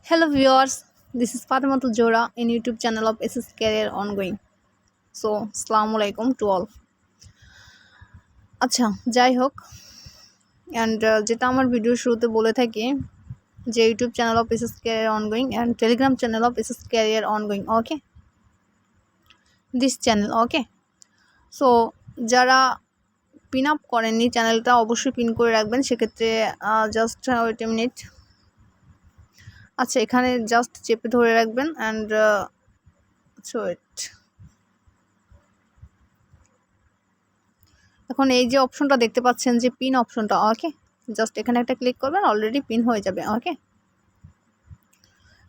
Hello viewers, this is Fatematul Jora in YouTube channel of SS Career Ongoing. So, Assalamu alaikum to all. আচ্ছা যাই হোক and যেটা আমার video শুরুতে বলে থাকি যে YouTube channel of SS career ongoing and Telegram channel of SS career ongoing okay this channel okay so যারা পিন আপ করেননি চ্যানেলটা অবশ্যই পিন করে রাখবেন সেক্ষেত্রে জাস্ট ওয়েট এ মিনিট আচ্ছা এখানে জাস্ট চেপে ধরে রাখবেন অ্যান্ড ওয়েট এখন এই যে অপশনটা দেখতে পাচ্ছেন যে পিন অপশনটা ওকে জাস্ট এখানে একটা ক্লিক করবেন অলরেডি পিন হয়ে যাবে ওকে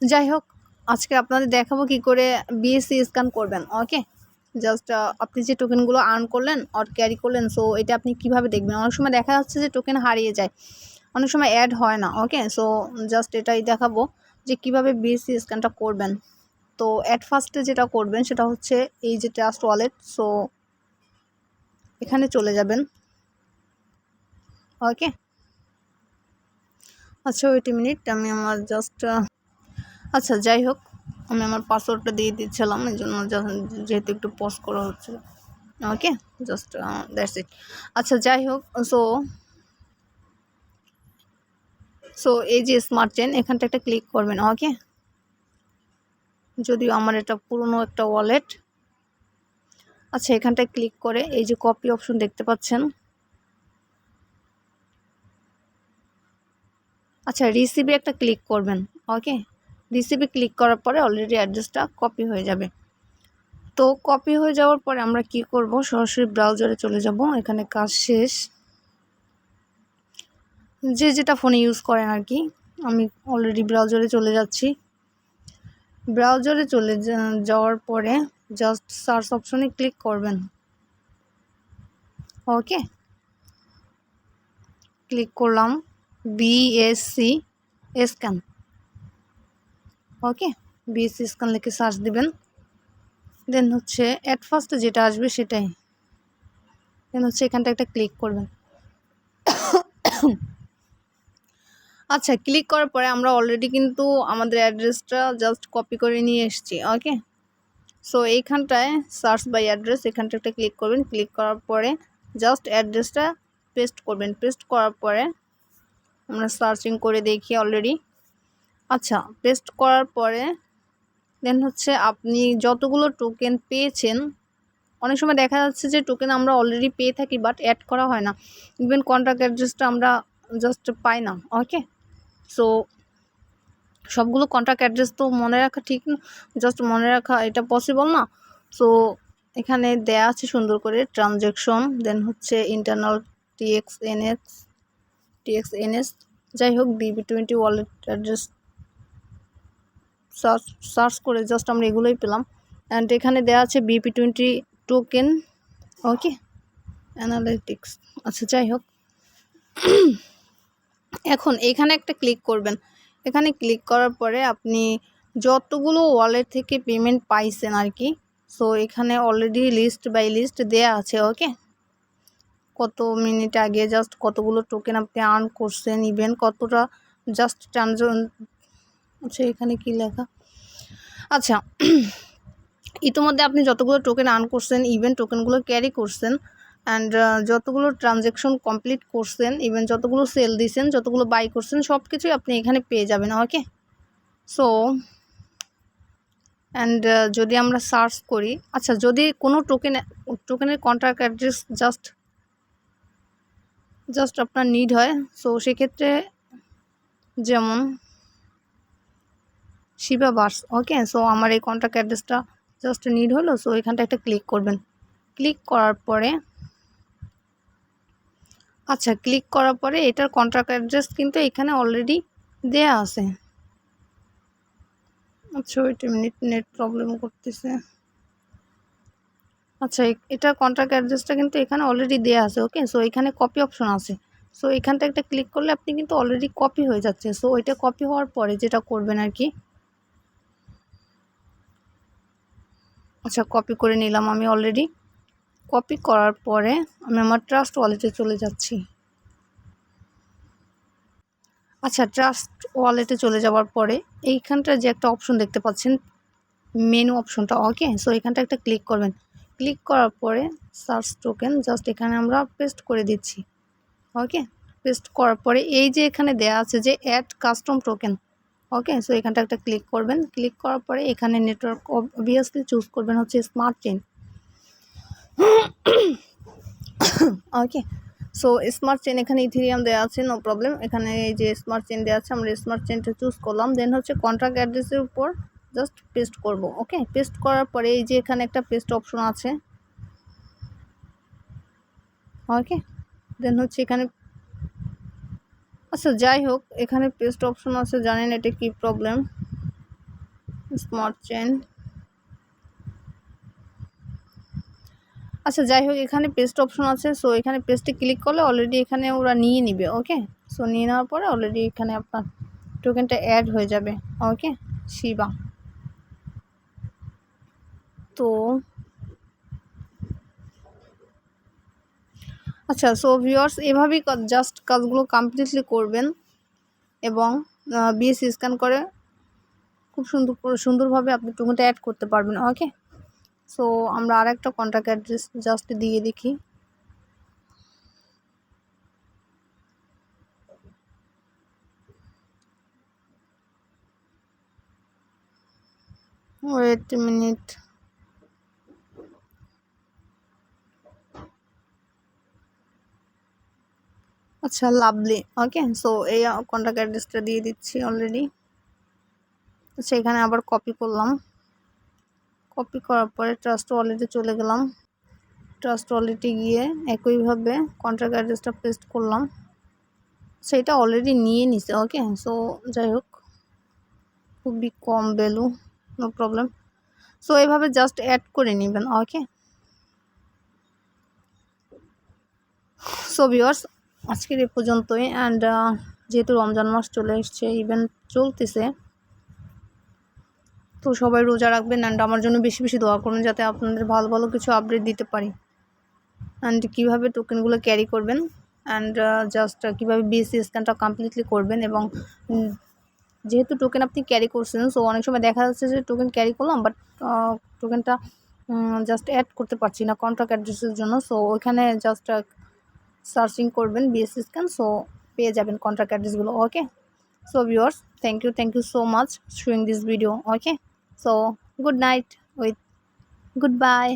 যাই হোক আজকে আপনাদের দেখাবো কি করে বিএসসি স্ক্যান করবেন ওকে জাস্ট আপনি যে টোকেনগুলো আর্ন করলেন অর ক্যারি করলেন সো এটা আপনি কিভাবে দেখবেন অনেক সময় দেখা যাচ্ছে যে টোকেন হারিয়ে যায় অনেক সময় অ্যাড হয় না ওকে সো জাস্ট এটাই দেখাবো যে কিভাবে বিএসসি স্ক্যানটা করবেন তো অ্যাট ফার্স্টে যেটা করবেন সেটা হচ্ছে এই যে ট্রাস্ট ওয়ালেট সো এখানে চলে যাবেন ওকে আচ্ছা ওয়েট এ মিনিট আমি আমার জাস্ট আচ্ছা যাই হোক আমি আমার পাসওয়ার্ডটা দিয়ে দিচ্ছিলাম এই জন্য যেহেতু একটু পজ করা হচ্ছে ওকে জাস্ট দ্যাটস ইট আচ্ছা যাই হোক সো এই যে স্মার্ট চেন এখানটা একটা ক্লিক করবেন ওকে যদিও আমার এটা পুরনো একটা ওয়ালেট আচ্ছা এখানটায় ক্লিক করে এই যে কপি অপশন দেখতে পাচ্ছেন আচ্ছা রিসিভে একটা ক্লিক করবেন ওকে রিসিভে ক্লিক করার পরে অলরেডি অ্যাড্রেসটা কপি হয়ে যাবে তো কপি হয়ে যাওয়ার পরে আমরা কি করব সরাসরি ব্রাউজারে চলে যাব এখানে কাজ শেষ যে যেটা ফোনে ইউজ করেন আর কি আমি অলরেডি ব্রাউজারে চলে যাচ্ছি ব্রাউজারে চলে যাওয়ার পরে জাস্ট সার্চ অপশনে ক্লিক করবেন ওকে ক্লিক করলাম বিএসসি স্ক্যান ওকে বিএসসি স্ক্যান লিখে সার্চ দিবেন দেন হচ্ছে অ্যাট ফার্স্ট যেটা আসবে সেটাই দেন হচ্ছে এখানটা একটা ক্লিক করবেন আচ্ছা ক্লিক করার পরে আমরা অলরেডি কিন্তু আমাদের অ্যাড্রেসটা জাস্ট কপি করে নিয়ে এসেছি ওকে সো এইখানটায় সার্চ বাই অ্যাড্রেস এখানটা একটা ক্লিক করবেন ক্লিক করার পরে জাস্ট অ্যাড্রেসটা পেস্ট করবেন পেস্ট করার পরে আমরা সার্চিং করে দেখি অলরেডি আচ্ছা পেস্ট করার পরে দেন হচ্ছে আপনি যতগুলো টোকেন পেয়েছেন অনেক সময় দেখা যাচ্ছে যে টোকেন আমরা অলরেডি পেয়ে থাকি বাট অ্যাড করা হয় না ইভেন কন্ট্যাক্ট অ্যাড্রেসটা আমরা জাস্ট পাই না ওকে সো সবগুলো কন্ট্যাক্ট অ্যাড্রেস তো মনে রাখা ঠিক না জাস্ট মনে রাখা এটা পসিবল না সো এখানে দেয়া আছে সুন্দর করে ট্রানজ্যাকশন দেন হচ্ছে ইন্টারনাল টিএক্সএনএস যাই হোক BB20 ওয়ালেট অ্যাড্রেস সার্চ করে জাস্ট আমরা এগুলোই পেলাম অ্যান্ড এখানে দেওয়া আছে BP20 টোকেন ওকে অ্যানালিটিক্স আচ্ছা যাই হোক এখন এখানে একটা ক্লিক করবেন এখানে ক্লিক করার পরে আপনি যতগুলো ওয়ালেট থেকে পেমেন্ট পাইছেন আর কি সো এখানে অলরেডি লিস্ট বাই লিস্ট দেয়া আছে ওকে কত মিনিট আগে জাস্ট কতগুলো টোকেন আপনি আর্ন করছেন ইভেন কতটা জাস্ট আচ্ছা এখানে কি লেখা আচ্ছা ইতিমধ্যে আপনি যতগুলো টোকেন আর্ন করছেন ইভেন টোকেনগুলো ক্যারি করছেন অ্যান্ড যতগুলো ট্রানজ্যাকশন কমপ্লিট করছেন ইভেন যতগুলো সেল দিয়েছেন যতগুলো বাই করছেন সব কিছুই আপনি এখানে পেয়ে যাবেন ওকে সো অ্যান্ড যদি আমরা সার্চ করি আচ্ছা যদি কোনো টোকেনের কন্ট্রাক্ট অ্যাড্রেস জাস্ট আপনার নিড হয় সো সেক্ষেত্রে যেমন শিবাবার্স ওকে সো আমার এই কন্ট্রাক্ট অ্যাড্রেসটা জাস্ট নিড হলো সো এখানটা একটা ক্লিক করবেন ক্লিক করার পরে আচ্ছা ক্লিক করার পরে এটার কন্ট্রাক্ট অ্যাড্রেস কিন্তু এখানে অলরেডি দেয়া আছে আচ্ছা wait a minute net problem করতেছে আচ্ছা এটার কন্ট্রাক্ট অ্যাড্রেসটা কিন্তু এখানে অলরেডি দেয়া আছে ওকে সো এখানে কপি অপশন আছে সো এখানটা একটা ক্লিক করলে আপনি কিন্তু অলরেডি কপি হয়ে যাচ্ছে সো ওইটা কপি হওয়ার পরে যেটা করবেন আর কি আচ্ছা কপি করে নিলাম আমি অলরেডি কপি করার পরে আমি আমার ট্রাস্ট ওয়ালেটে চলে যাচ্ছি আচ্ছা, ট্রাস্ট ওয়ালেটে চলে যাওয়ার পরে এইখানটা যে একটা অপশন দেখতে পাচ্ছেন, মেনু অপশনটা, ওকে। সো এখানটা একটা ক্লিক করবেন। ক্লিক করার পরে সার্চ টোকেন জাস্ট এখানে আমরা পেস্ট করে দিচ্ছি, ওকে। পেস্ট করার পরে এই যে এখানে দেয়া আছে যে অ্যাড কাস্টম টোকেন, ওকে। সো এখানটা একটা ক্লিক করবেন। ক্লিক করার পরে এখানে নেটওয়ার্ক অবভিয়াসলি চুজ করবেন হচ্ছে স্মার্ট চেইন, ওকে। সো স্মার্ট চেইন এখানে ইথেরিয়াম দেওয়া আছে, নো প্রবলেম। এখানে এই যে স্মার্ট চেইন দেওয়া আছে, আমরা স্মার্ট চেইনটা চুজ করলাম। দেন হচ্ছে কন্ট্রাক্ট অ্যাড্রেসের উপর জাস্ট পেস্ট করব, ওকে। পেস্ট করার পরে এই যে এখানে একটা পেস্ট অপশন আছে, ওকে। দেন হচ্ছে এখানে, আচ্ছা যাই হোক, এখানে পেস্ট অপশন আছে, জানেন এটা কি প্রবলেম। স্মার্ট চেইন, আচ্ছা যাই হোক, এখানে পেস্ট অপশন আছে। সো এখানে পেস্টে ক্লিক করলে অলরেডি এখানে ওরা নিয়ে নিবে, ওকে। সো নিয়ে নেওয়ার পরে অলরেডি এখানে আপনার টোকেনটা অ্যাড হয়ে যাবে, ওকে। শিবা, তো আচ্ছা, সো ভিউয়ার্স এভাবেই জাস্ট কাজগুলো কমপ্লিটলি করবেন এবং বিএসসি স্ক্যান করে খুব সুন্দরভাবে আপনি টোকেনটা অ্যাড করতে পারবেন, ওকে। সো আমরা আর একটা কন্ট্যাক্ট অ্যাড্রেস জাস্ট দিয়ে দেখি। ওয়েট এ মিনিট, আচ্ছা লাভলি, ওকে। সো এই কন্ট্যাক্ট অ্যাড্রেসটা দিয়ে দিচ্ছি অলরেডি। আচ্ছা এখানে আবার কপি করলাম। কপি করার পরে ট্রাস্ট ওয়ালেটে চলে গেলাম। ট্রাস্ট ওয়ালেটে গিয়ে একইভাবে কন্ট্রাক্ট অ্যাড্রেসটা পেস্ট করলাম। সেটা অলরেডি নিয়ে নিছে, ওকে। সো যাই হোক, খুবই কম ভ্যালু, নো প্রবলেম। সো এভাবে জাস্ট অ্যাড করে নেবেন, ওকে। সো ভিউয়ার্স আজকের এ পর্যন্তই। অ্যান্ড যেহেতু রমজান মাস চলে এসছে, ইভেন্ট চলতেছে, তো সবাই রোজা রাখবেন অ্যান্ড আমার জন্য বেশি বেশি দোয়া করবেন যাতে আপনাদের ভালো ভালো কিছু আপডেট দিতে পারি। অ্যান্ড কীভাবে টোকেনগুলো ক্যারি করবেন অ্যান্ড জাস্ট কীভাবে বিএসসি স্ক্যানটা কমপ্লিটলি করবেন। এবং যেহেতু টোকেন আপনি ক্যারি করছেন, সো অনেক সময় দেখা যাচ্ছে যে টোকেন ক্যারি করলাম বাট টোকেনটা জাস্ট অ্যাড করতে পারছি না কন্ট্রাক্ট অ্যাড্রেসের জন্য। সো ওইখানে জাস্ট সার্চিং করবেন বিএসসি স্ক্যান, সো পেয়ে যাবেন contract অ্যাড্রেসগুলো, okay. So viewers, thank you so much showing this video, okay. So good night with goodbye.